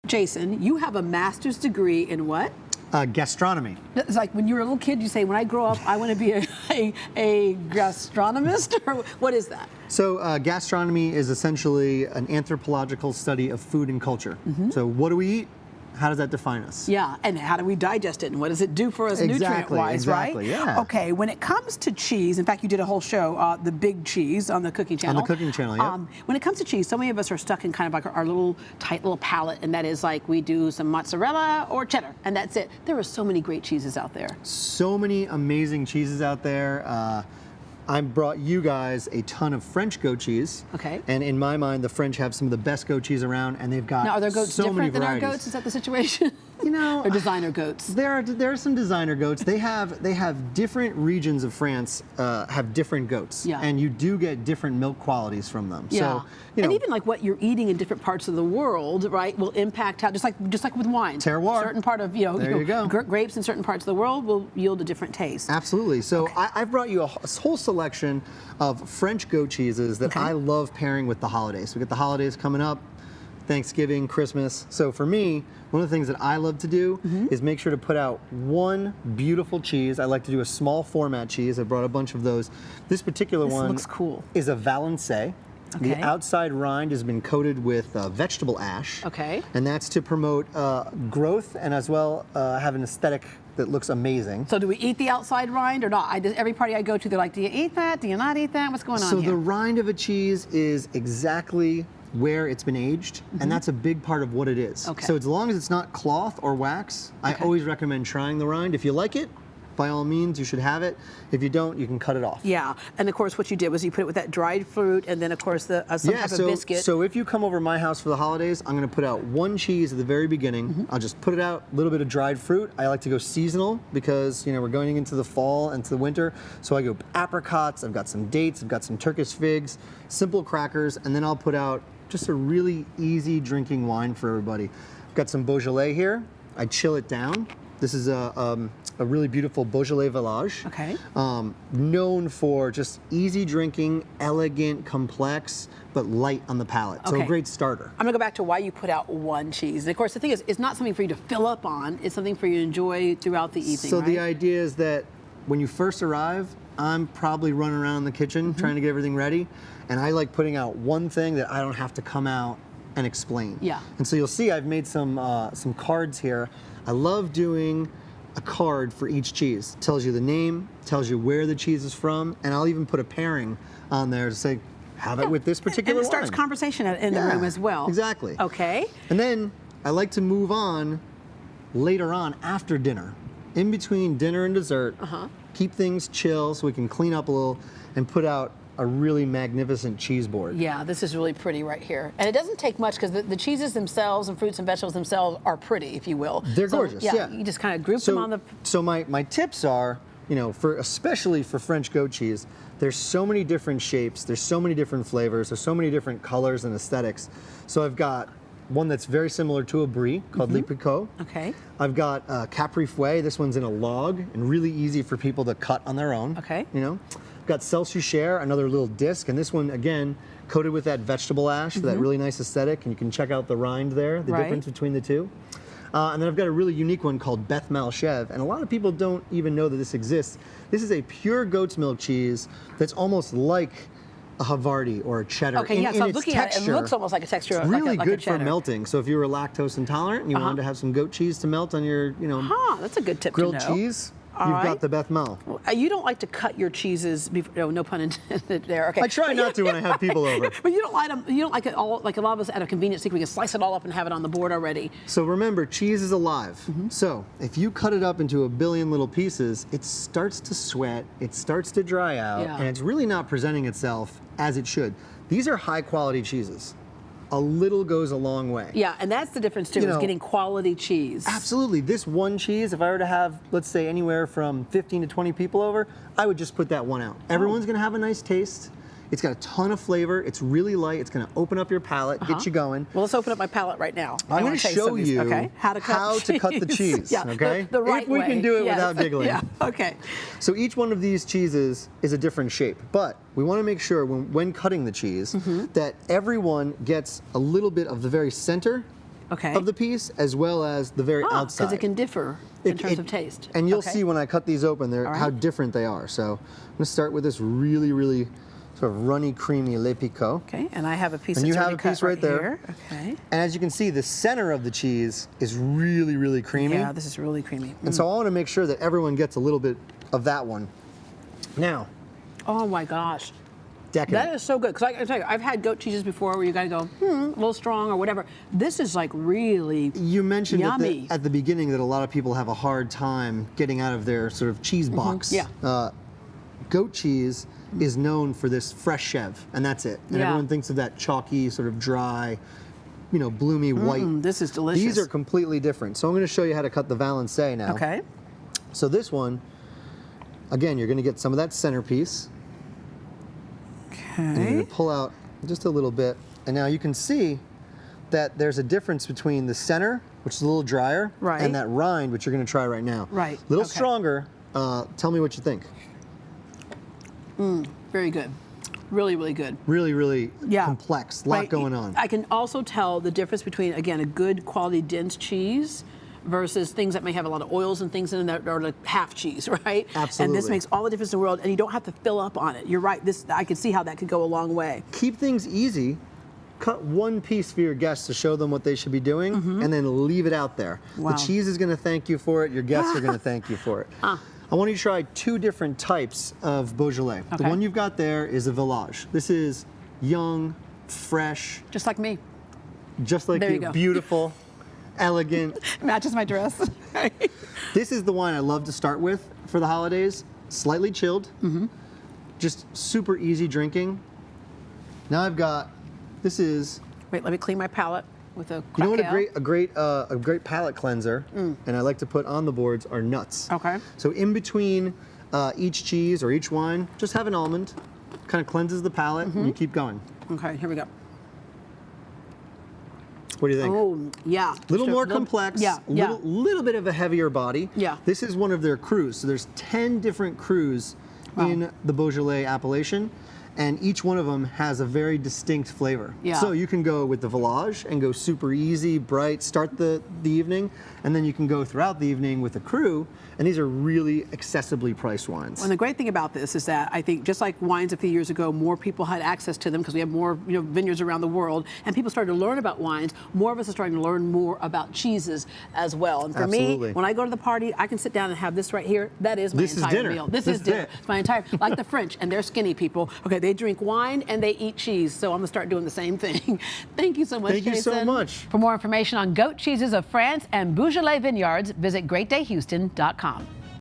Jason, you have a master's degree in what? Gastronomy. It's like when you were a little kid, you say, when I grow up, I want to be a gastronomist? Or what is that? So gastronomy is essentially an anthropological study of food and culture. So what do we eat? How does that define us? Yeah, and how do we digest it, and what does it do for us nutrient-wise, right? Yeah. Okay, when it comes to cheese, in fact, you did a whole show, The Big Cheese, on the Cooking Channel. On the Cooking Channel, yeah. When it comes to cheese, so many of us are stuck in kind of like our little tight little palate, and that is like we do some mozzarella or cheddar, and that's it. There are so many great cheeses out there. So many amazing cheeses out there. I brought you guys a ton of French goat cheese. Okay. And in my mind, the French have some of the best goat cheese around, and they've got now, are their goats so many different than varieties. our goats? Is that the situation? You know, or designer goats? There are some designer goats. They have different regions of France have different goats, yeah. and you do get different milk qualities from them. Yeah. So, you know, and even like what you're eating in different parts of the world, right, will impact how just like with wine. Terroir. Certain part of There you go. Grapes in certain parts of the world will yield a different taste. Absolutely. So okay. I've brought you a whole selection of French goat cheeses that okay. I love pairing with the holidays. We get the holidays coming up. Thanksgiving, Christmas. So for me, one of the things that I love to do is make sure to put out one beautiful cheese. I like to do a small format cheese. I brought a bunch of those. This particular one looks cool. Is a Valençay. Okay. The outside rind has been coated with vegetable ash. Okay. And that's to promote growth and as well have an aesthetic that looks amazing. So do we eat the outside rind or not? Every party I go to, they're like, do you eat that? Do you not eat that? What's going on here? So the rind of a cheese is exactly where it's been aged, and that's a big part of what it is. Okay. So as long as it's not cloth or wax, I always recommend trying the rind. If you like it, by all means, you should have it. If you don't, you can cut it off. Yeah, and of course what you did was you put it with that dried fruit and then of course some type of biscuit. So if you come over to my house for the holidays, I'm gonna put out one cheese at the very beginning. I'll just put it out, a little bit of dried fruit. I like to go seasonal because we're going into the fall and to the winter. So I go apricots, I've got some dates, I've got some Turkish figs, simple crackers, and then I'll put out just a really easy drinking wine for everybody. I've got some Beaujolais here. I chill it down. This is a really beautiful Beaujolais Village. Okay. Known for just easy drinking, elegant, complex, but light on the palate. So a great starter. I'm gonna go back to why you put out one cheese. And of course, the thing is, it's not something for you to fill up on. It's something for you to enjoy throughout the evening. So right? the idea is that when you first arrive, I'm probably running around in the kitchen trying to get everything ready, and I like putting out one thing that I don't have to come out and explain. Yeah. And so you'll see I've made some cards here. I love doing a card for each cheese. It tells you the name, tells you where the cheese is from, and I'll even put a pairing on there to say, have it with this particular one. And it starts wine. conversation in the room as well. Exactly. Okay. And then I like to move on later on after dinner. In between dinner and dessert, keep things chill so we can clean up a little and put out a really magnificent cheese board. Yeah, this is really pretty right here. And it doesn't take much because the cheeses themselves and fruits and vegetables themselves are pretty, if you will. They're gorgeous, yeah. You just kind of group them on the... So my tips are, especially for French goat cheese, there's so many different shapes, there's so many different flavors, there's so many different colors and aesthetics. So I've got one that's very similar to a brie called Le Picot. Okay. I've got Capri Fouet. This one's in a log and really easy for people to cut on their own. Okay. Got Celsucher, another little disc, and this one again coated with that vegetable ash for that really nice aesthetic. And you can check out the rind there, the difference between the two. And then I've got a really unique one called Beth Malchev, and a lot of people don't even know that this exists. This is a pure goat's milk cheese that's almost like a Havarti or a cheddar. Okay, yeah, so I'm looking texture, at it. It looks almost like a texture it's of really like good a cheddar. for melting. So if you were lactose intolerant and you wanted to have some goat cheese to melt on your, That's a good tip grilled to know. cheese, All you've right. got the Beth Mal. You don't like to cut your cheeses before, no pun intended there. Okay. I try not to when I have people over. But you don't like them. You don't like it all. Like a lot of us at a convenience store, we can slice it all up and have it on the board already. So remember, cheese is alive. So if you cut it up into a billion little pieces, it starts to sweat, it starts to dry out, and it's really not presenting itself as it should. These are high quality cheeses. A little goes a long way. Yeah, and that's the difference too, is getting quality cheese. Absolutely. This one cheese, if I were to have, let's say, anywhere from 15 to 20 people over, I would just put that one out. Everyone's gonna have a nice taste. It's got a ton of flavor. It's really light. It's gonna open up your palate, get you going. Well, let's open up my palate right now. I'm gonna show you how to cut the cheese, okay? The right if we way. can do it without giggling. Yeah, okay. So each one of these cheeses is a different shape, but we wanna make sure when cutting the cheese that everyone gets a little bit of the very center Okay. of the piece as well as the very outside. Because it can differ in terms of taste. And you'll Okay. see when I cut these open All right. how different they are. So I'm going to start with this really, really sort of runny, creamy Le Picot. Okay, and I have a piece And that's you have already a piece cut right there. here. Okay. And as you can see, the center of the cheese is really, really creamy. Yeah, this is really creamy. And so I want to make sure that everyone gets a little bit of that one. Now, Oh my gosh. decadent. That is so good. Because I tell you, I've had goat cheeses before where you got to go, a little strong or whatever. This is like really You mentioned yummy. at the beginning that a lot of people have a hard time getting out of their sort of cheese box. Yeah. Goat cheese is known for this fresh chev, and that's it. And Yeah. everyone thinks of that chalky, sort of dry, bloomy white. This is delicious. These are completely different. So I'm going to show you how to cut the Valencay now. Okay. So this one, again, you're going to get some of that centerpiece. And you're Okay. going to pull out just a little bit. And now you can see that there's a difference between the center, which is a little drier, Right. and that rind, which you're going to try right now. Right, A little okay. stronger. Tell me what you think. Very good. Really, really good. Really, really Yeah. complex. A lot Right. going on. I can also tell the difference between, again, a good quality dense cheese versus things that may have a lot of oils and things in it that are like half cheese, right? And this Absolutely. makes all the difference in the world, and you don't have to fill up on it. You're right. I can see how that could go a long way. Keep things easy. Cut one piece for your guests to show them what they should be doing, and then leave it out there. Wow. The cheese is going to thank you for it. Your guests are going to thank you for it. I want you to try two different types of Beaujolais. The Okay. one you've got there is a Village. This is young, fresh, Just like me. just like There you go. beautiful, elegant. Matches my dress. This is the wine I love to start with for the holidays. Slightly chilled, just super easy drinking. Now I've got, this is, Wait, let me clean my palate with a you know what crackle. a great palate cleanser, and I like to put on the boards are nuts. Okay. So in between each cheese or each wine, just have an almond. Kind of cleanses the palate, and you keep going. Okay, here we go. What do you think? Oh, yeah. A little more complex, Yeah, little bit of a heavier body. Yeah. This is one of their crus. So there's 10 different crus in the Beaujolais appellation, and each one of them has a very distinct flavor. Yeah. So you can go with the Village and go super easy, bright, start the evening, and then you can go throughout the evening with a cru, and these are really accessibly priced wines. And the great thing about this is that I think just like wines a few years ago, more people had access to them because we have more vineyards around the world, and people started to learn about wines. More of us are starting to learn more about cheeses as well. And for Absolutely. me, when I go to the party, I can sit down and have this right here. That is my This is entire dinner. meal. This This is is dinner. it. It's my entire, like the French, and they're skinny people. Okay, they drink wine and they eat cheese, so I'm gonna start doing the same thing. Thank you so much, Thank you so Jason. much. For more information on goat cheeses of France and Beaujolais vineyards, visit GreatDayHouston.com.